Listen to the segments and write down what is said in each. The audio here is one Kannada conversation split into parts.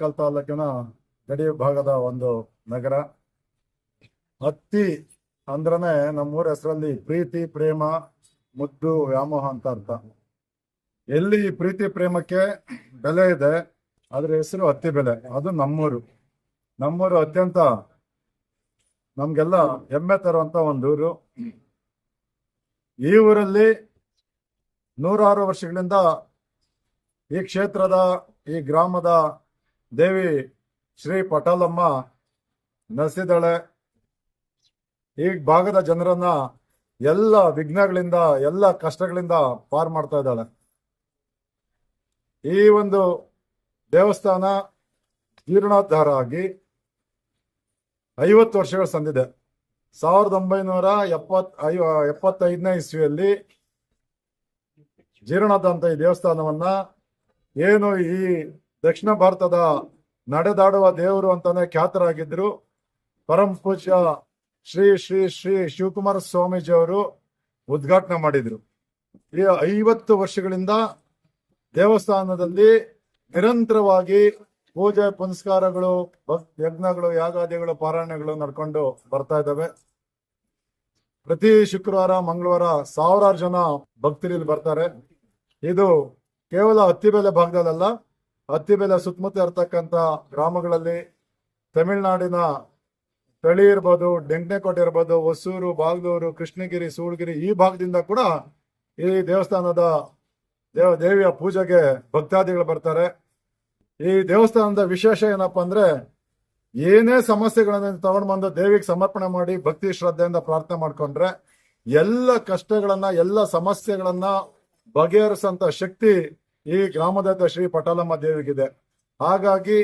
ಆನೇಕಲ್ ತಾಲೂಕಿನ ಗಡಿ ಭಾಗದ ಒಂದು ನಗರ. ಹತ್ತಿ ಅಂದ್ರನೆ ನಮ್ಮೂರ ಹೆಸರಲ್ಲಿ ಪ್ರೀತಿ, ಪ್ರೇಮ, ಮುದ್ದು, ವ್ಯಾಮೋಹ ಅಂತ ಅರ್ಥ. ಎಲ್ಲಿ ಪ್ರೀತಿ ಪ್ರೇಮಕ್ಕೆ ಬೆಲೆ ಇದೆ ಅದ್ರ ಹೆಸರು ಹತ್ತಿ ಬೆಲೆ. ಅದು ನಮ್ಮೂರು ಅತ್ಯಂತ ನಮ್ಗೆಲ್ಲ ಹೆಮ್ಮೆ ತರುವಂತ ಒಂದು ಊರು. ಈ ಊರಲ್ಲಿ 106 ವರ್ಷಗಳಿಂದ ಈ ಕ್ಷೇತ್ರದ, ಈ ಗ್ರಾಮದ ದೇವಿ ಶ್ರೀ ಪಟಾಲಮ್ಮ ನೆಲೆಸಿದ್ದಾಳೆ. ಈ ಭಾಗದ ಜನರನ್ನ ಎಲ್ಲ ವಿಘ್ನಗಳಿಂದ, ಎಲ್ಲ ಕಷ್ಟಗಳಿಂದ ಪಾರ್ ಮಾಡ್ತಾ ಇದ್ದಾಳೆ. ಈ ಒಂದು ದೇವಸ್ಥಾನ ಜೀರ್ಣೋದ್ಧಾರ ಆಗಿ 50 ವರ್ಷಗಳು ಸಂದಿದೆ. 1975ನೇ ಇಸ್ವಿಯಲ್ಲಿ ಜೀರ್ಣೋದ್ಧಾರ ಈ ದೇವಸ್ಥಾನವನ್ನ ಏನು ಈ ದಕ್ಷಿಣ ಭಾರತದ ನಡೆದಾಡುವ ದೇವರು ಅಂತಾನೆ ಖ್ಯಾತರಾಗಿದ್ರು ಪರಂ ಪೂಜ್ಯ ಶ್ರೀ ಶ್ರೀ ಶ್ರೀ ಶಿವಕುಮಾರ ಸ್ವಾಮೀಜಿ ಅವರು ಉದ್ಘಾಟನೆ ಮಾಡಿದ್ರು. ಈ 50 ವರ್ಷಗಳಿಂದ ದೇವಸ್ಥಾನದಲ್ಲಿ ನಿರಂತರವಾಗಿ ಪೂಜೆ ಪುನಸ್ಕಾರಗಳು, ಯಜ್ಞಗಳು, ಯಾಗಾದಿಗಳು, ಪಾರಾಯಣಗಳು ನಡ್ಕೊಂಡು ಬರ್ತಾ ಇದ್ದಾವೆ. ಪ್ರತಿ ಶುಕ್ರವಾರ, ಮಂಗಳವಾರ ಸಾವಿರಾರು ಜನ ಭಕ್ತರು ಬರ್ತಾರೆ. ಇದು ಕೇವಲ ಹತ್ತಿಬೆಲೆ ಭಾಗದಲ್ಲ, ಹತ್ತಿಬೆಲೆ ಸುತ್ತಮುತ್ತ ಇರತಕ್ಕಂತ ಗ್ರಾಮಗಳಲ್ಲಿ, ತಮಿಳುನಾಡಿನ ತಳಿ ಇರ್ಬೋದು, ಡೆಂಕನಕೋಟೆ ಇರ್ಬೋದು, ಹೊಸೂರು, ಬಾಗಲೂರು, ಕೃಷ್ಣಗಿರಿ, ಸೂಳಗಿರಿ ಈ ಭಾಗದಿಂದ ಕೂಡ ಈ ದೇವಸ್ಥಾನದ ದೇವಿಯ ಪೂಜೆಗೆ ಭಕ್ತಾದಿಗಳು ಬರ್ತಾರೆ. ಈ ದೇವಸ್ಥಾನದ ವಿಶೇಷ ಏನಪ್ಪಾ ಅಂದ್ರೆ, ಏನೇ ಸಮಸ್ಯೆಗಳನ್ನ ತಗೊಂಡು ಬಂದು ದೇವಿಗೆ ಸಮರ್ಪಣೆ ಮಾಡಿ ಭಕ್ತಿ ಶ್ರದ್ಧೆಯಿಂದ ಪ್ರಾರ್ಥನೆ ಮಾಡ್ಕೊಂಡ್ರೆ ಎಲ್ಲ ಕಷ್ಟಗಳನ್ನ, ಎಲ್ಲ ಸಮಸ್ಯೆಗಳನ್ನ ಬಗೆಹರಿಸಂತ ಶಕ್ತಿ ಈ ಗ್ರಾಮದ ಶ್ರೀ ಪಟಾಲಮ್ಮ ದೇವಿಗಿದೆ. ಹಾಗಾಗಿ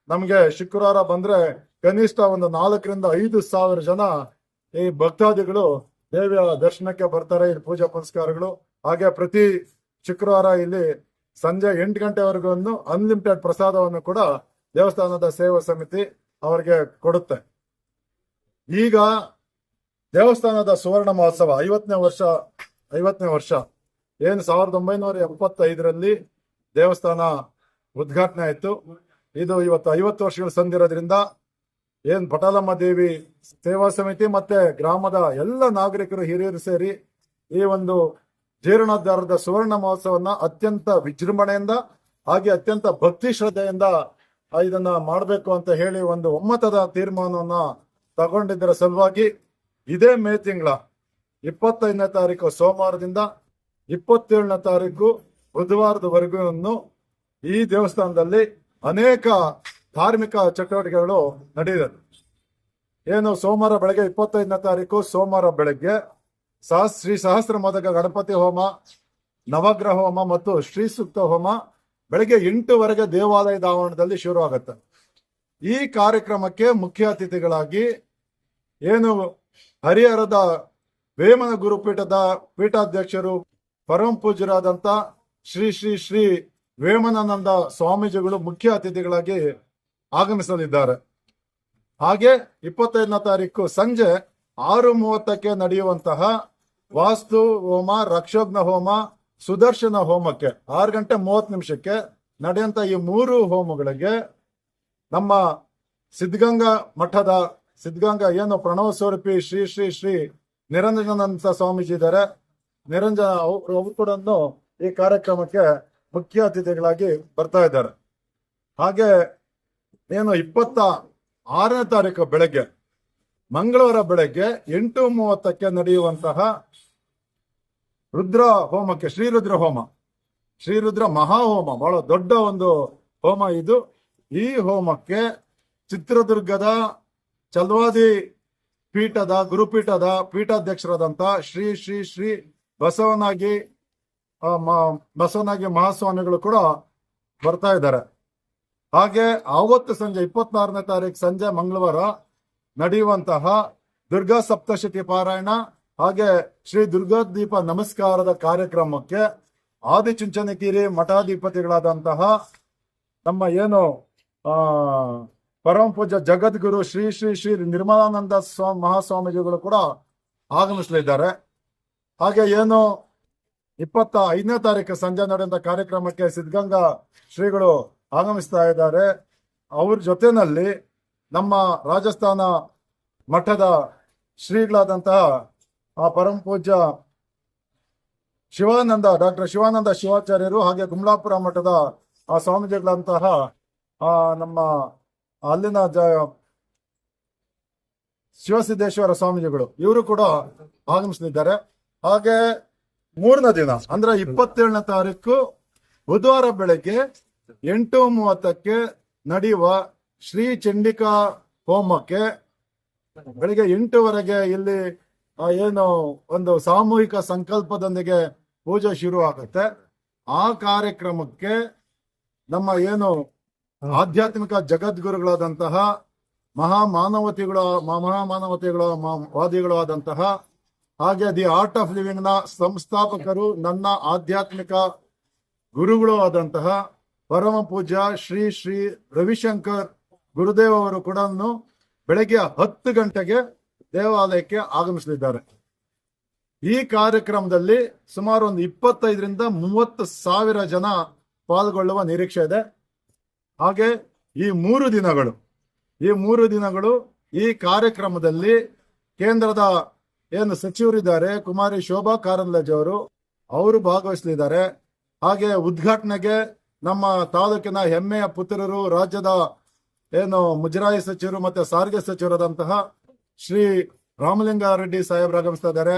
ನಮ್ಗೆ ಶುಕ್ರವಾರ ಬಂದ್ರೆ ಕನಿಷ್ಠ ಒಂದು 4 ರಿಂದ 5 ಸಾವಿರ ಜನ ಈ ಭಕ್ತಾದಿಗಳು ದೇವಿಯ ದರ್ಶನಕ್ಕೆ ಬರ್ತಾರೆ. ಇಲ್ಲಿ ಪೂಜಾ ಪುನಸ್ಕಾರಗಳು. ಹಾಗೆ ಪ್ರತಿ ಶುಕ್ರವಾರ ಇಲ್ಲಿ ಸಂಜೆ 8 ಗಂಟೆವರೆಗೂ ಅನ್ಲಿಮಿಟೆಡ್ ಪ್ರಸಾದವನ್ನು ಕೂಡ ದೇವಸ್ಥಾನದ ಸೇವಾ ಸಮಿತಿ ಅವರಿಗೆ ಕೊಡುತ್ತೆ. ಈಗ ದೇವಸ್ಥಾನದ ಸುವರ್ಣ ಮಹೋತ್ಸವ 50ನೇ ವರ್ಷ ಏನು 1975ರಲ್ಲಿ ದೇವಸ್ಥಾನ ಉದ್ಘಾಟನೆ ಆಯ್ತು. ಇದು ಇವತ್ತು 50 ವರ್ಷಗಳು ಸಂದಿರೋದ್ರಿಂದ ಏನ್ ಪಟಾಲಮ್ಮ ದೇವಿ ಸೇವಾ ಸಮಿತಿ ಮತ್ತೆ ಗ್ರಾಮದ ಎಲ್ಲ ನಾಗರಿಕರು, ಹಿರಿಯರು ಸೇರಿ ಈ ಒಂದು ಜೀರ್ಣೋದ್ಧಾರದ ಸುವರ್ಣ ಮಹೋತ್ಸವನ್ನ ಅತ್ಯಂತ ವಿಜೃಂಭಣೆಯಿಂದ ಹಾಗೆ ಅತ್ಯಂತ ಭಕ್ತಿ ಶ್ರದ್ಧೆಯಿಂದ ಇದನ್ನ ಮಾಡಬೇಕು ಅಂತ ಹೇಳಿ ಒಂದು ಒಮ್ಮತದ ತೀರ್ಮಾನವನ್ನ ತಗೊಂಡಿದ್ದರ ಸಲುವಾಗಿ ಇದೇ ಮೇ ತಿಂಗಳ 25ನೇ ತಾರೀಕು ಸೋಮವಾರದಿಂದ 27ನೇ ತಾರೀಕು ಬುಧವಾರದವರೆಗೂ ಈ ದೇವಸ್ಥಾನದಲ್ಲಿ ಅನೇಕ ಧಾರ್ಮಿಕ ಚಟುವಟಿಕೆಗಳು ನಡೆದಿದೆ. ಏನು ಸೋಮವಾರ ಬೆಳಗ್ಗೆ 25ನೇ ತಾರೀಕು ಸೋಮವಾರ ಬೆಳಗ್ಗೆ ಶ್ರೀ ಸಹಸ್ರ ಮೋದಕ ಗಣಪತಿ ಹೋಮ, ನವಗ್ರಹ ಹೋಮ ಮತ್ತು ಶ್ರೀ ಸೂಕ್ತ ಹೋಮ ಬೆಳಗ್ಗೆ 8ವರೆಗೆ ದೇವಾಲಯದ ಆವರಣದಲ್ಲಿ ಶುರುವಾಗುತ್ತೆ. ಈ ಕಾರ್ಯಕ್ರಮಕ್ಕೆ ಮುಖ್ಯ ಅತಿಥಿಗಳಾಗಿ ಏನು ಹರಿಹರದ ವೇಮನ ಗುರುಪೀಠದ ಪೀಠಾಧ್ಯಕ್ಷರು ಪರಮ ಪೂಜ್ಯರಾದಂತ ಶ್ರೀ ಶ್ರೀ ಶ್ರೀ ವೇಮನಾನಂದ ಸ್ವಾಮೀಜಿಗಳು ಮುಖ್ಯ ಅತಿಥಿಗಳಾಗಿ ಆಗಮಿಸಲಿದ್ದಾರೆ. ಹಾಗೆ 25ನೇ ತಾರೀಕು ಸಂಜೆ 6:30ಕ್ಕೆ ನಡೆಯುವಂತಹ ವಾಸ್ತು ಹೋಮ, ರಕ್ಷೋಗ್ನ ಹೋಮ, ಸುದರ್ಶನ ಹೋಮಕ್ಕೆ 6:30 ನಡೆಯುವಂತ ಈ 3 ಹೋಮಗಳಿಗೆ ನಮ್ಮ ಸಿದ್ಧಗಂಗಾ ಮಠದ ಏನು ಪ್ರಣವ ಸ್ವರೂಪಿ ಶ್ರೀ ಶ್ರೀ ಶ್ರೀ ನಿರಂಜನಾನಂದ ಸ್ವಾಮೀಜಿ ಇದ್ದಾರೆ. ನಿರಂಜನ ಅವರು ಕೂಡ ಈ ಕಾರ್ಯಕ್ರಮಕ್ಕೆ ಮುಖ್ಯ ಅತಿಥಿಗಳಾಗಿ ಬರ್ತಾ ಇದ್ದಾರೆ. ಹಾಗೆ ಏನು 26ನೇ ತಾರೀಕು ಬೆಳಗ್ಗೆ ಮಂಗಳವಾರ ಬೆಳಗ್ಗೆ 8:30ಕ್ಕೆ ನಡೆಯುವಂತಹ ರುದ್ರ ಹೋಮಕ್ಕೆ, ಶ್ರೀರುದ್ರ ಮಹಾಹೋಮ, ಬಹಳ ದೊಡ್ಡ ಒಂದು ಹೋಮ ಇದು. ಈ ಹೋಮಕ್ಕೆ ಚಿತ್ರದುರ್ಗದ ಚಲ್ವಾದಿ ಪೀಠದ ಗುರುಪೀಠದ ಪೀಠಾಧ್ಯಕ್ಷರಾದಂತ ಶ್ರೀ ಶ್ರೀ ಶ್ರೀ ಬಸವನಾಗಿ ಮಹಾಸ್ವಾಮಿಗಳು ಕೂಡ ಬರ್ತಾ ಇದ್ದಾರೆ. ಹಾಗೆ ಆವತ್ತು ಸಂಜೆ 26ನೇ ತಾರೀಕು ಸಂಜೆ ಮಂಗಳವಾರ ನಡೆಯುವಂತಹ ದುರ್ಗಾ ಸಪ್ತಶತಿ ಪಾರಾಯಣ ಹಾಗೆ ಶ್ರೀ ದುರ್ಗಾದೀಪ ನಮಸ್ಕಾರದ ಕಾರ್ಯಕ್ರಮಕ್ಕೆ ಆದಿಚುಂಚನಗಿರಿ ಮಠಾಧಿಪತಿಗಳಾದಂತಹ ನಮ್ಮ ಏನು ಪರಮ ಪೂಜ್ಯ ಜಗದ್ಗುರು ಶ್ರೀ ಶ್ರೀ ಶ್ರೀ ನಿರ್ಮಲಾನಂದ ಮಹಾಸ್ವಾಮೀಜಿಗಳು ಕೂಡ ಆಗಮಿಸಲಿದ್ದಾರೆ. ಹಾಗೆ ಏನು 25ನೇ ತಾರೀಕು ಸಂಜೆ ನಡೆಯುವಂತ ಕಾರ್ಯಕ್ರಮಕ್ಕೆ ಸಿದ್ಧಗಂಗಾ ಶ್ರೀಗಳು ಆಗಮಿಸ್ತಾ ಇದ್ದಾರೆ. ಅವ್ರ ಜೊತೆನಲ್ಲಿ ನಮ್ಮ ರಾಜಸ್ಥಾನ ಮಠದ ಶ್ರೀಗಳಾದಂತಹ ಆ ಪರಮ ಪೂಜ್ಯ ಡಾಕ್ಟರ್ ಶಿವಾನಂದ ಶಿವಾಚಾರ್ಯರು, ಹಾಗೆ ಕುಮಲಾಪುರ ಮಠದ ಆ ಸ್ವಾಮೀಜಿಗಳಂತಹ ನಮ್ಮ ಅಲ್ಲಿನ ಶಿವಸಿದ್ದೇಶ್ವರ ಸ್ವಾಮೀಜಿಗಳು, ಇವರು ಕೂಡ ಆಗಮಿಸಲಿದ್ದಾರೆ. ಹಾಗೆ ಮೂರನೇ ದಿನ ಅಂದ್ರೆ 27ನೇ ತಾರೀಕು ಬುಧವಾರ ಬೆಳಗ್ಗೆ 8:30ಕ್ಕೆ ನಡೆಯುವ ಶ್ರೀ ಚಂಡಿಕಾ ಹೋಮಕ್ಕೆ ಬೆಳಿಗ್ಗೆ 8ವರೆಗೆ ಇಲ್ಲಿ ಏನು ಒಂದು ಸಾಮೂಹಿಕ ಸಂಕಲ್ಪದೊಂದಿಗೆ ಪೂಜೆ ಶುರು ಆಗುತ್ತೆ. ಆ ಕಾರ್ಯಕ್ರಮಕ್ಕೆ ನಮ್ಮ ಏನು ಆಧ್ಯಾತ್ಮಿಕ ಜಗದ್ಗುರುಗಳಾದಂತಹ ಮಹಾಮಾನವತೆಗಳು ವಾದಿಗಳು ಆದಂತಹ, ಹಾಗೆ ದಿ ಆರ್ಟ್ ಆಫ್ ಲಿವಿಂಗ್ ನ ಸಂಸ್ಥಾಪಕರು, ನನ್ನ ಆಧ್ಯಾತ್ಮಿಕ ಗುರುಗಳು ಆದಂತಹ ಪರಮ ಪೂಜ್ಯ ಶ್ರೀ ಶ್ರೀ ರವಿಶಂಕರ್ ಗುರುದೇವ್ ಅವರು ಕೂಡ ಬೆಳಗ್ಗೆ 10 ಗಂಟೆಗೆ ದೇವಾಲಯಕ್ಕೆ ಆಗಮಿಸಲಿದ್ದಾರೆ. ಈ ಕಾರ್ಯಕ್ರಮದಲ್ಲಿ ಸುಮಾರು ಒಂದು 25ರಿಂದ 30,000 ಜನ ಪಾಲ್ಗೊಳ್ಳುವ ನಿರೀಕ್ಷೆ ಇದೆ. ಹಾಗೆ ಈ 3 ದಿನಗಳು ಈ ಕಾರ್ಯಕ್ರಮದಲ್ಲಿ ಕೇಂದ್ರದ ಏನು ಸಚಿವರಿದ್ದಾರೆ ಕುಮಾರಿ ಶೋಭಾ ಕಾರಂದ್ಲಾಜೆ ಅವರು ಭಾಗವಹಿಸಲಿದ್ದಾರೆ. ಹಾಗೆ ಉದ್ಘಾಟನೆಗೆ ನಮ್ಮ ತಾಲೂಕಿನ ಹೆಮ್ಮೆಯ ಪುತ್ರರು, ರಾಜ್ಯದ ಏನು ಮುಜರಾಯಿ ಸಚಿವರು ಮತ್ತೆ ಸಾರಿಗೆ ಸಚಿವರಾದಂತಹ ಶ್ರೀ ರಾಮಲಿಂಗಾರೆಡ್ಡಿ ಸಾಹೇಬ್ರು ಆಗಮಿಸ್ತಾ ಇದ್ದಾರೆ.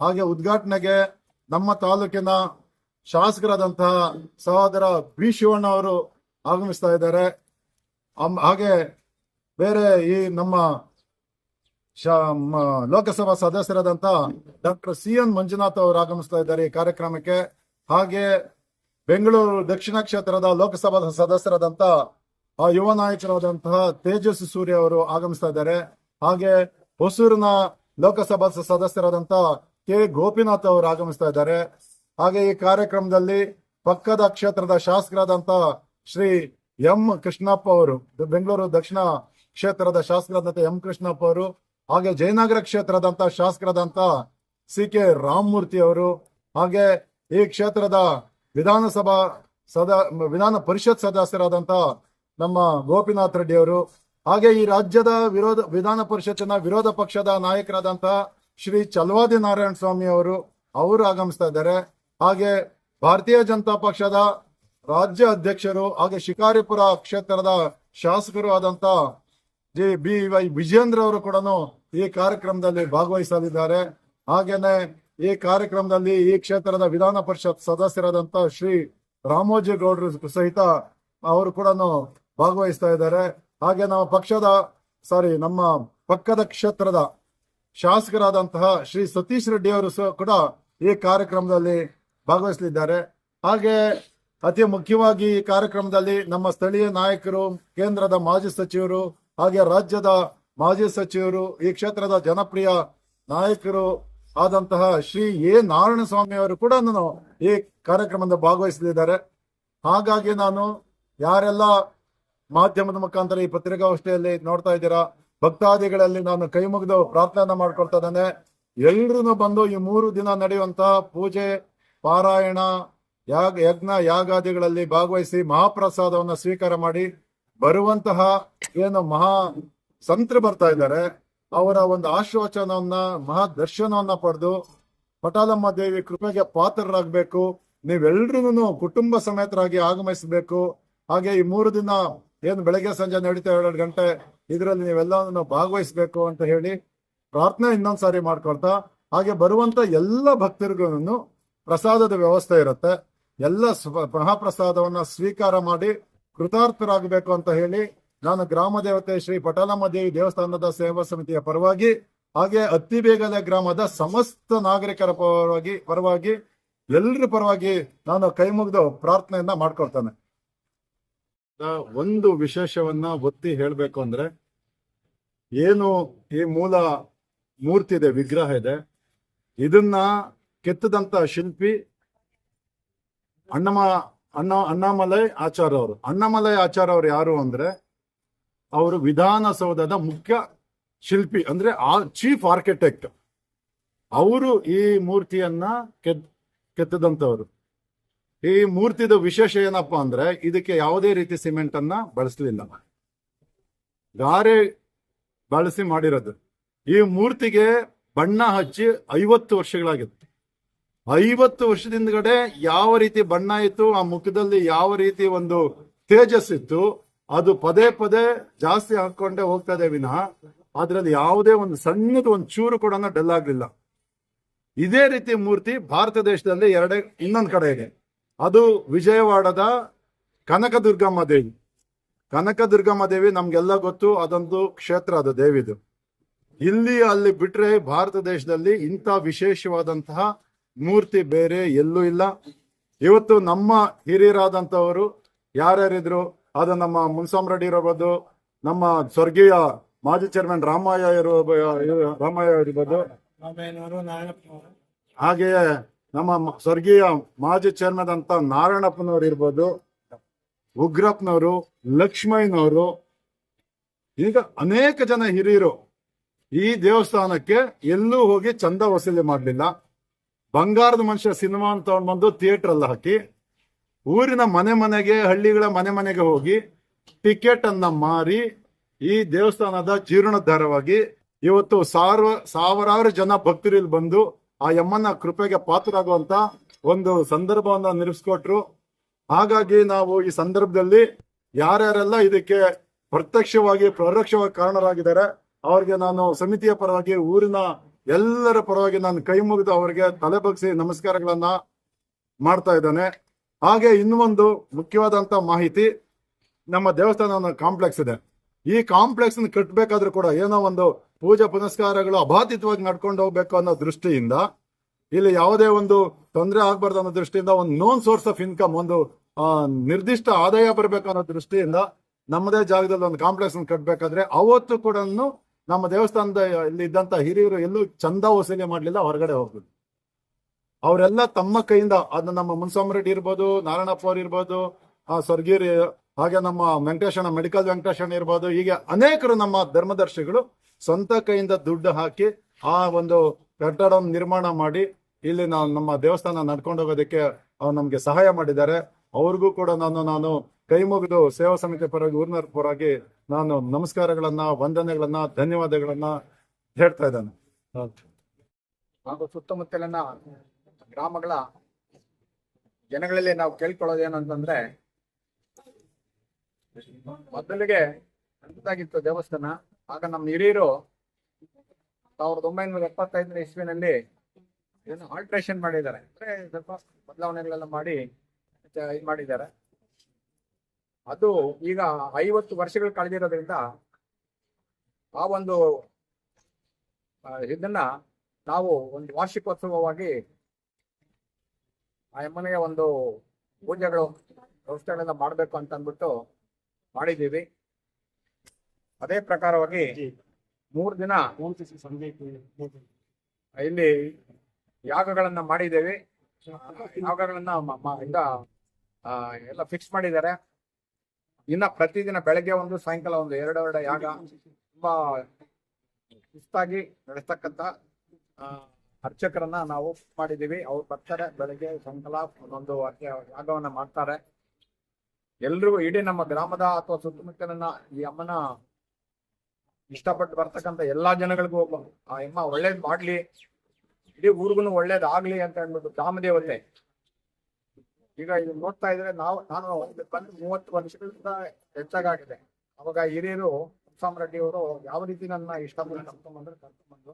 ಹಾಗೆ ಉದ್ಘಾಟನೆಗೆ ನಮ್ಮ ತಾಲೂಕಿನ ಶಾಸಕರಾದಂತಹ ಸಹೋದರ ಬಿ ಶಿವಣ್ಣ ಅವರು ಆಗಮಿಸ್ತಾ ಇದ್ದಾರೆ. ಹಾಗೆ ಬೇರೆ ಈ ನಮ್ಮ ಲೋಕಸಭಾ ಸದಸ್ಯರಾದಂತ ಡಾಕ್ಟರ್ CN ಮಂಜುನಾಥ್ ಅವರು ಆಗಮಿಸ್ತಾ ಇದ್ದಾರೆ ಈ ಕಾರ್ಯಕ್ರಮಕ್ಕೆ. ಹಾಗೆ ಬೆಂಗಳೂರು ದಕ್ಷಿಣ ಕ್ಷೇತ್ರದ ಲೋಕಸಭಾ ಸದಸ್ಯರಾದಂತ ಯುವ ನಾಯಕರಾದಂತಹ ತೇಜಸ್ವಿ ಸೂರ್ಯ ಅವರು ಆಗಮಿಸ್ತಾ ಇದ್ದಾರೆ. ಹಾಗೆ ಹೊಸೂರಿನ ಲೋಕಸಭಾ ಸದಸ್ಯರಾದಂತ ಕೆ ಗೋಪಿನಾಥ್ ಅವರು ಆಗಮಿಸ್ತಾ ಇದ್ದಾರೆ. ಹಾಗೆ ಈ ಕಾರ್ಯಕ್ರಮದಲ್ಲಿ ಪಕ್ಕದ ಕ್ಷೇತ್ರದ ಶಾಸಕರಾದಂತ ಶ್ರೀ ಎಂ ಕೃಷ್ಣಪ್ಪ ಅವರು, ಬೆಂಗಳೂರು ದಕ್ಷಿಣ ಕ್ಷೇತ್ರದ ಶಾಸಕರಾದಂತ ಎಂ ಕೃಷ್ಣಪ್ಪ ಅವರು, ಹಾಗೆ ಜಯನಗರ ಕ್ಷೇತ್ರದಂತ ಶಾಸಕರಾದಂತ CK ರಾಮಮೂರ್ತಿ ಅವರು, ಹಾಗೆ ಈ ಕ್ಷೇತ್ರದ ವಿಧಾನ ಪರಿಷತ್ ಸದಸ್ಯರಾದಂತ ನಮ್ಮ ಗೋಪಿನಾಥ್ ರೆಡ್ಡಿ ಅವರು, ಹಾಗೆ ಈ ರಾಜ್ಯದ ವಿಧಾನ ಪರಿಷತ್ತಿನ ವಿರೋಧ ಪಕ್ಷದ ನಾಯಕರಾದಂತಹ ಶ್ರೀ ಚಲವಾದಿ ನಾರಾಯಣ ಸ್ವಾಮಿ ಅವರು ಆಗಮಿಸ್ತಾ ಇದ್ದಾರೆ. ಹಾಗೆ ಭಾರತೀಯ ಜನತಾ ಪಕ್ಷದ ರಾಜ್ಯ ಅಧ್ಯಕ್ಷರು ಹಾಗೆ ಶಿಕಾರಿಪುರ ಕ್ಷೇತ್ರದ ಶಾಸಕರು ಆದಂತ BY ವಿಜೇಂದ್ರ ಅವರು ಕೂಡ ಈ ಕಾರ್ಯಕ್ರಮದಲ್ಲಿ ಭಾಗವಹಿಸಲಿದ್ದಾರೆ. ಹಾಗೇನೆ ಈ ಕಾರ್ಯಕ್ರಮದಲ್ಲಿ ಈ ಕ್ಷೇತ್ರದ ವಿಧಾನ ಪರಿಷತ್ ಸದಸ್ಯರಾದಂತ ಶ್ರೀ ರಾಮೋಜಿ ಗೌಡರು ಸಹಿತ ಅವರು ಕೂಡ ಭಾಗವಹಿಸ್ತಾ ಇದ್ದಾರೆ. ಹಾಗೆ ನಮ್ಮ ಪಕ್ಕದ ಕ್ಷೇತ್ರದ ಶಾಸಕರಾದಂತಹ ಶ್ರೀ ಸತೀಶ್ ರೆಡ್ಡಿ ಅವರು ಕೂಡ ಈ ಕಾರ್ಯಕ್ರಮದಲ್ಲಿ ಭಾಗವಹಿಸಲಿದ್ದಾರೆ. ಹಾಗೆ ಅತಿ ಮುಖ್ಯವಾಗಿ ಈ ಕಾರ್ಯಕ್ರಮದಲ್ಲಿ ನಮ್ಮ ಸ್ಥಳೀಯ ನಾಯಕರು, ಕೇಂದ್ರದ ಮಾಜಿ ಸಚಿವರು, ಹಾಗೆ ರಾಜ್ಯದ ಮಾಜಿ ಸಚಿವರು, ಈ ಕ್ಷೇತ್ರದ ಜನಪ್ರಿಯ ನಾಯಕರು ಆದಂತಹ ಶ್ರೀ ನಾರಾಯಣ ಸ್ವಾಮಿ ಅವರು ಕೂಡ ಈ ಕಾರ್ಯಕ್ರಮದ ಭಾಗವಹಿಸಲಿದ್ದಾರೆ. ಹಾಗಾಗಿ ನಾನು ಯಾರೆಲ್ಲ ಮಾಧ್ಯಮದ ಮುಖಾಂತರ ಈ ಪತ್ರಿಕಾಗೋಷ್ಠಿಯಲ್ಲಿ ನೋಡ್ತಾ ಇದ್ದೀರಾ, ಭಕ್ತಾದಿಗಳಲ್ಲಿ ನಾನು ಕೈ ಮುಗಿದು ಪ್ರಾರ್ಥನೆ ಮಾಡ್ಕೊಳ್ತಾ ಇದ್ದೇನೆ. ಎಲ್ರೂ ಬಂದು ಈ 3 ದಿನ ನಡೆಯುವಂತಹ ಪೂಜೆ, ಪಾರಾಯಣ, ಯಜ್ಞ ಯಾಗಾದಿಗಳಲ್ಲಿ ಭಾಗವಹಿಸಿ ಮಹಾಪ್ರಸಾದವನ್ನು ಸ್ವೀಕಾರ ಮಾಡಿ ಬರುವಂತಹ ಏನು ಮಹಾ ಸಂತರು ಬರ್ತಾ ಇದ್ದಾರೆ ಅವರ ಒಂದು ಆಶೀರ್ವಚನವನ್ನ, ಮಹಾ ದರ್ಶನವನ್ನ ಪಡೆದು ಪಟಾಲಮ್ಮ ದೇವಿ ಕೃಪೆಗೆ ಪಾತ್ರರಾಗಬೇಕು. ನೀವೆಲ್ರೂ ಕುಟುಂಬ ಸಮೇತರಾಗಿ ಆಗಮಿಸಬೇಕು. ಹಾಗೆ ಈ 3 ದಿನ ಏನು ಬೆಳಗ್ಗೆ ಸಂಜೆ ನಡೀತಾ 2 ಗಂಟೆ ಇದರಲ್ಲಿ ನೀವೆಲ್ಲವನ್ನು ಭಾಗವಹಿಸಬೇಕು ಅಂತ ಹೇಳಿ ಪ್ರಾರ್ಥನೆ ಇನ್ನೊಂದ್ಸಾರಿ ಮಾಡ್ಕೊಳ್ತಾ, ಹಾಗೆ ಬರುವಂತ ಎಲ್ಲ ಭಕ್ತರಿಗೂ ಪ್ರಸಾದದ ವ್ಯವಸ್ಥೆ ಇರುತ್ತೆ. ಎಲ್ಲ ಮಹಾಪ್ರಸಾದವನ್ನ ಸ್ವೀಕಾರ ಮಾಡಿ ಕೃತಾರ್ಥರಾಗಬೇಕು ಅಂತ ಹೇಳಿ ನಾನು ಗ್ರಾಮ ದೇವತೆ ಶ್ರೀ ಪಟಾಲಮ್ಮ ದೇವಿ ದೇವಸ್ಥಾನದ ಸೇವಾ ಸಮಿತಿಯ ಪರವಾಗಿ, ಹಾಗೆ ಅತ್ತಿಬೇಗಲೆ ಗ್ರಾಮದ ಸಮಸ್ತ ನಾಗರಿಕರ ಪರವಾಗಿ ಎಲ್ಲರ ಪರವಾಗಿ ನಾನು ಕೈ ಮುಗಿದು ಪ್ರಾರ್ಥನೆಯನ್ನ ಮಾಡ್ಕೊಳ್ತಾನೆ. ಒಂದು ವಿಶೇಷವನ್ನ ಒತ್ತಿ ಹೇಳ್ಬೇಕು ಅಂದ್ರೆ, ಏನು ಈ ಮೂಲ ಮೂರ್ತಿ ಇದೆ, ವಿಗ್ರಹ ಇದೆ, ಇದನ್ನ ಕೆತ್ತದಂತ ಶಿಲ್ಪಿ ಅಣ್ಣಾಮಲೈ ಆಚಾರ್ಯ ಅವರು. ಅಣ್ಣಾಮಲೈ ಆಚಾರ್ಯ ಅವರು ಯಾರು ಅಂದ್ರೆ, ಅವರು ವಿಧಾನಸೌಧದ ಮುಖ್ಯ ಶಿಲ್ಪಿ, ಅಂದ್ರೆ ಚೀಫ್ ಆರ್ಕಿಟೆಕ್ಟ್. ಅವರು ಈ ಮೂರ್ತಿಯನ್ನ ಕೆತ್ತದಂತವರು. ಈ ಮೂರ್ತಿದ ವಿಶೇಷ ಏನಪ್ಪಾ ಅಂದ್ರೆ, ಇದಕ್ಕೆ ಯಾವುದೇ ರೀತಿ ಸಿಮೆಂಟ್ ಅನ್ನ ಬಳಸಲಿಲ್ಲ. ಗಾರೆ ಬಳಸಿ ಮಾಡಿರೋದು. ಈ ಮೂರ್ತಿಗೆ ಬಣ್ಣ ಹಚ್ಚಿ 50 ವರ್ಷಗಳಾಗಿತ್ತು. 50 ವರ್ಷದಿಂದಗಡೆ ಯಾವ ರೀತಿ ಬಣ್ಣ ಇತ್ತು, ಆ ಮುಖದಲ್ಲಿ ಯಾವ ರೀತಿ ಒಂದು ತೇಜಸ್ಸಿತ್ತು, ಅದು ಪದೇ ಪದೇ ಜಾಸ್ತಿ ಹಾಕೊಂಡೇ ಹೋಗ್ತಾ ಇದೆ ವಿನಃ ಅದ್ರಲ್ಲಿ ಯಾವುದೇ ಒಂದು ಸಣ್ಣದು ಒಂದು ಚೂರು ಕೂಡ ಡಲ್ ಆಗ್ಲಿಲ್ಲ. ಇದೇ ರೀತಿ ಮೂರ್ತಿ ಭಾರತ ದೇಶದಲ್ಲಿ ಇನ್ನೊಂದು ಕಡೆ ಇದೆ. ಅದು ವಿಜಯವಾಡದ ಕನಕದುರ್ಗಮ್ಮ ದೇವಿ. ಕನಕದುರ್ಗಮ್ಮ ದೇವಿ ನಮ್ಗೆಲ್ಲ ಗೊತ್ತು, ಅದೊಂದು ಕ್ಷೇತ್ರ, ಅದು ದೇವಿದು. ಇಲ್ಲಿ ಅಲ್ಲಿ ಬಿಟ್ರೆ ಭಾರತ ದೇಶದಲ್ಲಿ ಇಂಥ ವಿಶೇಷವಾದಂತಹ ಮೂರ್ತಿ ಬೇರೆ ಎಲ್ಲೂ ಇಲ್ಲ. ಇವತ್ತು ನಮ್ಮ ಹಿರಿಯರಾದಂಥವರು ಯಾರ್ಯಾರಿದ್ರು, ಅದು ನಮ್ಮ ಮುನ್ಸಾಮ್ರೆಡ್ಡಿ ಇರಬಹುದು, ನಮ್ಮ ಸ್ವರ್ಗೀಯ ಮಾಜಿ ಚೇರ್ಮನ್ ರಾಮಯ್ಯ ಇರ್ಬೋದು, ಹಾಗೆಯೇ ನಮ್ಮ ಸ್ವರ್ಗೀಯ ಮಾಜಿ ಚೇರ್ಮನ್ ಅಂತ ನಾರಾಯಣಪ್ಪನವರು ಇರ್ಬೋದು, ಉಗ್ರಪ್ಪನವರು, ಲಕ್ಷ್ಮಯ್ಯನವರು, ಈಗ ಅನೇಕ ಜನ ಹಿರಿಯರು ಈ ದೇವಸ್ಥಾನಕ್ಕೆ ಎಲ್ಲೂ ಹೋಗಿ ಚಂದ ವಸೂಲಿ ಮಾಡಲಿಲ್ಲ. ಬಂಗಾರದ ಮನುಷ್ಯ ಸಿನಿಮಾ ಅಂತ ಬಂದು ಥಿಯೇಟರ್ ಅಲ್ಲಿ ಹಾಕಿ ಊರಿನ ಮನೆಗೆ, ಹಳ್ಳಿಗಳ ಮನೆಗೆ ಹೋಗಿ ಟಿಕೆಟ್ ಅನ್ನ ಮಾರಿ ಈ ದೇವಸ್ಥಾನದ ಜೀರ್ಣೋದ್ಧಾರವಾಗಿ ಇವತ್ತು ಸಾವಿರಾರು ಜನ ಭಕ್ತರು ಇಲ್ಲಿ ಬಂದು ಆ ಯಮ್ಮನ ಕೃಪೆಗೆ ಪಾತ್ರರಾಗುವಂತ ಒಂದು ಸಂದರ್ಭವನ್ನ ನಿರ್ಮಿಸ್ಕೊಟ್ರು. ಹಾಗಾಗಿ ನಾವು ಈ ಸಂದರ್ಭದಲ್ಲಿ ಯಾರ್ಯಾರೆಲ್ಲ ಇದಕ್ಕೆ ಪ್ರತ್ಯಕ್ಷವಾಗಿ ಪರೋಕ್ಷವಾಗಿ ಕಾರಣರಾಗಿದ್ದಾರೆ ಅವ್ರಿಗೆ ನಾನು ಸಮಿತಿಯ ಪರವಾಗಿ, ಊರಿನ ಎಲ್ಲರ ಪರವಾಗಿ ನಾನು ಕೈ ಮುಗಿದು ಅವರಿಗೆ ತಲೆ ಬಗ್ಸಿ ನಮಸ್ಕಾರಗಳನ್ನ ಮಾಡ್ತಾ ಇದ್ದೇನೆ. ಹಾಗೆ ಇನ್ನೂ ಒಂದು ಮುಖ್ಯವಾದಂತ ಮಾಹಿತಿ, ನಮ್ಮ ದೇವಸ್ಥಾನ ಕಾಂಪ್ಲೆಕ್ಸ್ ಇದೆ. ಈ ಕಾಂಪ್ಲೆಕ್ಸ್ ಕಟ್ಟಬೇಕಾದ್ರೂ ಕೂಡ ಏನೋ ಒಂದು ಪೂಜೆ ಪುನಸ್ಕಾರಗಳು ಅಬಾಧಿತವಾಗಿ ನಡ್ಕೊಂಡು ಹೋಗ್ಬೇಕು ಅನ್ನೋ ದೃಷ್ಟಿಯಿಂದ, ಇಲ್ಲಿ ಯಾವುದೇ ಒಂದು ತೊಂದರೆ ಆಗ್ಬಾರ್ದು ಅನ್ನೋ ದೃಷ್ಟಿಯಿಂದ, ಒಂದು ನೋನ್ ಸೋರ್ಸ್ ಆಫ್ ಇನ್ಕಮ್, ಒಂದು ನಿರ್ದಿಷ್ಟ ಆದಾಯ ಬರಬೇಕು ಅನ್ನೋ ದೃಷ್ಟಿಯಿಂದ ನಮ್ಮದೇ ಜಾಗದಲ್ಲಿ ಒಂದು ಕಾಂಪ್ಲೆಕ್ಸ್ ಕಟ್ಟಬೇಕಾದ್ರೆ ಅವತ್ತು ಕೂಡ ನಮ್ಮ ದೇವಸ್ಥಾನದ ಇಲ್ಲಿ ಇದ್ದಂತ ಹಿರಿಯರು ಎಲ್ಲೂ ಚಂದ ವಸೂಲಿ ಮಾಡ್ಲಿಲ್ಲ, ಹೊರಗಡೆ ಹೋಗ್ಬೋದು. ಅವರೆಲ್ಲ ತಮ್ಮ ಕೈಯಿಂದ, ಅದು ನಮ್ಮ ಮುನ್ಸಾಮ್ರೆಡ್ಡಿ ಇರ್ಬೋದು, ನಾರಾಯಣಪ್ಪ ಅವ್ರು ಇರ್ಬೋದು, ಸ್ವರ್ಗೀಯರು, ಹಾಗೆ ನಮ್ಮ ವೆಂಕಟೇಶಣ್ಣ, ಮೆಡಿಕಲ್ ವೆಂಕಟೇಶಣ್ಣ ಇರ್ಬೋದು, ಹೀಗೆ ಅನೇಕರು ನಮ್ಮ ಧರ್ಮದರ್ಶಿಗಳು ಸ್ವಂತ ಕೈಯಿಂದ ದುಡ್ಡು ಹಾಕಿ ಆ ಒಂದು ಕಟ್ಟಡವನ್ನು ನಿರ್ಮಾಣ ಮಾಡಿ ಇಲ್ಲಿ ನಮ್ಮ ದೇವಸ್ಥಾನ ನಡ್ಕೊಂಡು ಹೋಗೋದಕ್ಕೆ ಅವ್ರು ನಮ್ಗೆ ಸಹಾಯ ಮಾಡಿದ್ದಾರೆ. ಅವ್ರಿಗೂ ಕೂಡ ನಾನು ಕೈ ಮುಗಿದು ಸೇವಾ ಸಮಿತಿ ಪರವಾಗಿ, ಊರಿನ ಪರವಾಗಿ ನಾನು ನಮಸ್ಕಾರಗಳನ್ನ, ವಂದನೆಗಳನ್ನ, ಧನ್ಯವಾದಗಳನ್ನ ಹೇಳ್ತಾ ಇದ್ದೇನೆ. ಹಾಗೂ ಸುತ್ತಮುತ್ತಲಿನ ಗ್ರಾಮಗಳ ಜನಗಳಲ್ಲಿ ನಾವು ಕೇಳ್ಕೊಳ್ಳೋದೇನಂತಂದ್ರೆ, ಮೊದಲಿಗೆ ಸಣ್ಣದಾಗಿತ್ತು ದೇವಸ್ಥಾನ. ಆಗ ನಮ್ಮ ಹಿರಿಯರು 1975 ಇಸ್ವಿನಲ್ಲಿ ಇದನ್ನು ಆಲ್ಟ್ರೇಷನ್ ಮಾಡಿದ್ದಾರೆ, ಅಂದ್ರೆ ಸ್ವಲ್ಪ ಬದಲಾವಣೆಗಳೆಲ್ಲ ಮಾಡಿ ಇದು ಮಾಡಿದ್ದಾರೆ. ಅದು ಈಗ 50 ವರ್ಷಗಳು ಕಳೆದಿರೋದ್ರಿಂದ ಆ ಒಂದು ಇದನ್ನ ನಾವು ಒಂದು ವಾರ್ಷಿಕೋತ್ಸವವಾಗಿ ಆ ಅಮ್ಮನಿಗೆ ಒಂದು ಪೂಜೆಗಳು ವ್ಯವಸ್ಥೆಗಳೆಲ್ಲ ಮಾಡಬೇಕು ಅಂತ ಅಂದ್ಬಿಟ್ಟು ಮಾಡಿದ್ದೀವಿ. ಅದೇ ಪ್ರಕಾರವಾಗಿ 3 ದಿನ ಇಲ್ಲಿ ಯಾಗಗಳನ್ನ ಮಾಡಿದ್ದೇವೆ. ಯಾಗಗಳನ್ನ ಎಲ್ಲ ಫಿಕ್ಸ್ ಮಾಡಿದ್ದಾರೆ. ಇನ್ನ ಪ್ರತಿದಿನ ಬೆಳಗ್ಗೆ ಒಂದು, ಸಾಯಂಕಾಲ ಒಂದು, 2 ಯಾಗ ತುಂಬಾ ಶಿಸ್ತಾಗಿ ನಡೆಸ್ತಕ್ಕಂತ ಅರ್ಚಕರನ್ನ ನಾವು ಮಾಡಿದ್ದೀವಿ. ಅವ್ರು ಬರ್ತಾರೆ, ಬೆಳಗ್ಗೆ ಸಾಯಂಕಾಲ ಒಂದೊಂದು ಯಾಗವನ್ನ ಮಾಡ್ತಾರೆ. ಎಲ್ರಿಗೂ, ಇಡೀ ನಮ್ಮ ಗ್ರಾಮದ ಅಥವಾ ಸುತ್ತಮುತ್ತಲಿನ ಈ ಅಮ್ಮನ ಇಷ್ಟಪಟ್ಟು ಬರ್ತಕ್ಕಂಥ ಎಲ್ಲಾ ಜನಗಳಿಗೂ ಆ ಅಮ್ಮ ಒಳ್ಳೇದ್ ಮಾಡ್ಲಿ, ಇಡೀ ಊರಿಗೂ ಒಳ್ಳೇದಾಗ್ಲಿ ಅಂತ ಹೇಳ್ಬಿಟ್ಟು ಗ್ರಾಮದೇವತೆ. ಈಗ ಇದು ನೋಡ್ತಾ ಇದ್ರೆ ನಾನು ಬಂದು 30 ವರ್ಷಗಳಿಂದ ಹೆಚ್ಚಾಗಿದೆ. ಅವಾಗ ಹಿರಿಯರು ಮುನ್ಸಾಮ್ರೆಡ್ಡಿ ಅವರು ಯಾವ ರೀತಿ ನನ್ನ ಇಷ್ಟಪಟ್ಟು ಕರ್ಕೊಂಡ್ಬಂದು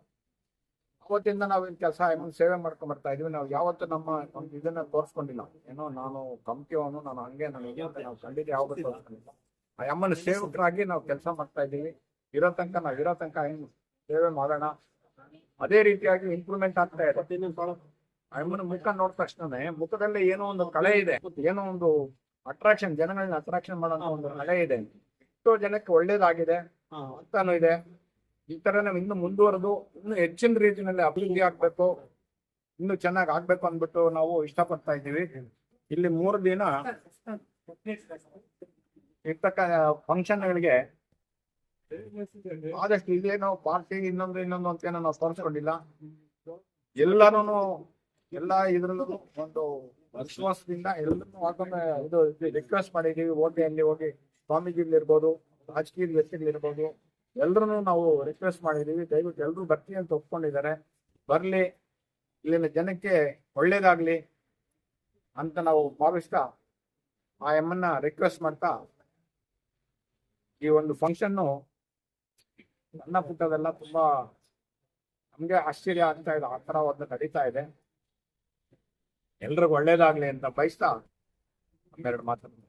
ಅವತ್ತಿಂದ ನಾವು ಇಲ್ಲಿ ಕೆಲಸ ಸೇವೆ ಮಾಡ್ಕೊಂಡ್ ಬರ್ತಾ ಇದೀವಿ. ನಾವು ಯಾವತ್ತು ನಮ್ಮ ಒಂದು ಇದನ್ನ ತೋರಿಸ್ಕೊಂಡಿಲ್ಲ, ಏನೋ ನಾನು ಕಮಿಟಿಯವನು, ನಾನು ಹಂಗೆ ನನಗೆ ಅಂತ ನಾವು ಖಂಡಿತ ಯಾವತ್ತೂ ತೋರಿಸ್ಕೊಂಡಿಲ್ಲ. ಆ ಅಮ್ಮನ ಸೇವಕರಾಗಿ ನಾವು ಕೆಲಸ ಮಾಡ್ತಾ ಇದ್ದೀವಿ. ಇರೋ ತನಕ ಹೆಂಗ್ ಸೇವೆ ಮಾಡೋಣ, ಅದೇ ರೀತಿಯಾಗಿ ಇಂಪ್ರೂವ್ಮೆಂಟ್ ಆಗ್ತಾ ಇದೆ. ಅಮ್ಮನ ಮುಖ ನೋಡಿದ ತಕ್ಷಣನೇ ಮುಖದಲ್ಲಿ ಏನೋ ಒಂದು ಕಳೆ ಇದೆ, ಏನೋ ಒಂದು ಅಟ್ರಾಕ್ಷನ್, ಜನಗಳನ್ನ ಅಟ್ರಾಕ್ಷನ್ ಮಾಡೋ ಒಂದು ಕಳೆ ಇದೆ. ಎಷ್ಟೋ ಜನಕ್ಕೆ ಒಳ್ಳೇದಾಗಿದೆ ಅಂತಾನು ಇದೆ. ಈ ತರ ನಾವು ಇನ್ನು ಮುಂದುವರೆದು ಇನ್ನು ಹೆಚ್ಚಿನ ರೀತಿಯಲ್ಲಿ ಅಭಿವೃದ್ಧಿ ಆಗ್ಬೇಕು, ಇನ್ನು ಚೆನ್ನಾಗಿ ಆಗ್ಬೇಕು ಅಂದ್ಬಿಟ್ಟು ನಾವು ಇಷ್ಟಪಡ್ತಾ ಇದ್ದೀವಿ. ಇಲ್ಲಿ 3 ದಿನ ಇರ್ತಕ್ಕ ಫಂಕ್ಷನ್ಗಳಿಗೆ ಆದಷ್ಟು ಇದೇನೋ ಪಾರ್ಟಿ ಇನ್ನೊಂದು ಅಂತ ಏನೋ ನಾವು ತೋರಿಸ್ಕೊಂಡಿಲ್ಲ. ಎಲ್ಲಾನು ಎಲ್ಲಾ ಇದ್ರಲ್ಲೂ ಒಂದು ವಿಶ್ವಾಸದಿಂದ ಎಲ್ಲರೂ ಇದು ರಿಕ್ವೆಸ್ಟ್ ಮಾಡಿದೀವಿ. ಅಲ್ಲಿ ಹೋಗಿ ಸ್ವಾಮೀಜಿಲಿ ಇರ್ಬೋದು, ರಾಜಕೀಯ ವ್ಯಕ್ತಿಗಳಿರ್ಬೋದು, ಎಲ್ರೂ ನಾವು ರಿಕ್ವೆಸ್ಟ್ ಮಾಡಿದೀವಿ. ದಯವಿಟ್ಟು ಎಲ್ಲರೂ ಬರ್ತೀವಿ ಅಂತ ಒಪ್ಕೊಂಡಿದ್ದಾರೆ. ಬರ್ಲಿ, ಇಲ್ಲಿನ ಜನಕ್ಕೆ ಒಳ್ಳೇದಾಗ್ಲಿ ಅಂತ ನಾವು ಭಾವಿಸ್ತಾ ಆ ಎಮ್ಮನ್ನ ರಿಕ್ವೆಸ್ಟ್ ಮಾಡ್ತಾ ಈ ಒಂದು ಫಂಕ್ಷನ್ನು ಸಣ್ಣ ಪುಟ್ಟದೆಲ್ಲ ತುಂಬಾ ನಮ್ಗೆ ಆಶ್ಚರ್ಯ ಆಗ್ತಾ ಇದೆ. ಆ ತರ ಒಂದು ನಡೀತಾ ಇದೆ. ಎಲ್ರಿಗೂ ಒಳ್ಳೇದಾಗ್ಲಿ ಅಂತ ಬಯಸ್ತಾ ಒಂದೆರಡು ಮಾತಾಡ್ತೀನಿ.